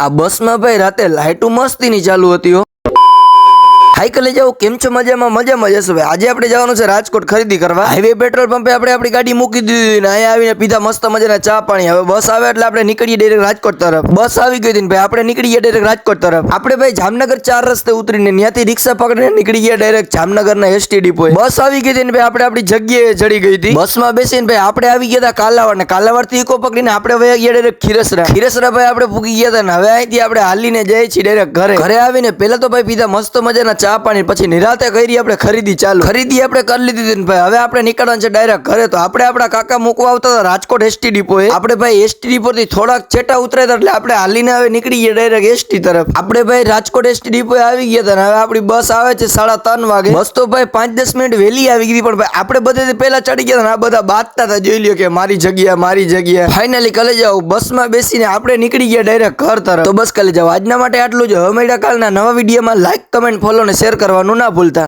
આ બસમાં ભાઈ રાતે લાઇટો મસ્તીની ચાલુ હતી હો. હાઈ કલે જાઓ, કેમ છો? મજામાં જશો ભાઈ. આજે આપણે જવાનું છે રાજકોટ ખરીદી કરવા. હાઈવે પેટ્રોલ પંપે આપણે આપણી ગાડી મૂકી દીધી ને અહીંયા આવીને પીધા મસ્ત મજાના ચા પાણી. હવે બસ આવે એટલે આપણે નીકળીએ ડાયરેક્ટ રાજકોટ તરફ. બસ આવી ગઈ હતી ને ભાઈ આપણે નીકળીએ ડાયરેક્ટ રાજકોટ તરફ. આપણે ભાઈ જામનગર 4 રસ્તે ઉતરીને ત્યાંથી રિક્ષા પકડીને નીકળી ગયા ડાયરેક્ટ જામનગરના એસટી ડિપોએ. બસ આવી ગઈ હતી ને ભાઈ આપણે આપણી જગ્યાએ ચડી ગઈ હતી. બસમાં બેસીને ભાઈ આપણે આવી ગયા હતા કાલાવાડ ને કાલાવાડ થી ઇકો પકડીને આપણે વયા ગયા ડાયરેક્ટ ખીરસરા ભાઈ આપણે પૂગી ગયા હતા ને હવે અહીંથી આપણે હાલીને જઈએ છીએ ડાયરેક્ટ ઘરે આવીને પેલા તો ભાઈ પીધા મસ્ત મજાના ચા પાણી, પછી નિરાતે કરી આપણે ખરીદી ચાલુ. ખરીદી આપણે કરી લીધી હતી ભાઈ. હવે આપણે નીકળવાનું છે ડાયરેક્ટ ઘરે. તો આપણે આપણા કાકા મૂકવા આવતા હતા રાજકોટ એસટી ડિપોએ. આપણે ભાઈ એસટી ડિપો થી થોડાક છેટા ઉતર્યા એટલે આપણે હાલીને હવે નીકળી ગયા ડાયરેક્ટ એસટી તરફ. આપણે ભાઈ રાજકોટ એસટી ડિપોએ આવી ગયા હતા. હવે આપણી બસ આવે છે 3:30 વાગે. બસ તો ભાઈ 5-10 મિનિટ વહેલી આવી ગઈ, પણ ભાઈ આપણે બધે પહેલા ચડી ગયા હતા. આ બધા બાતતા હતા, જોઈ લ્યો કે મારી જગ્યા. ફાઇનલી કલે જાવ બસમાં બેસીને આપણે નીકળી ગયા ડાયરેક્ટ ઘર તરફ. તો બસ કલે જાવ આજના માટે આટલું જ. હવે મળ્યા કાલના નવા વિડીયોમાં. લાઈક, કમેન્ટ, ફોલો ને શેર કરવાનું ના ભૂલતા.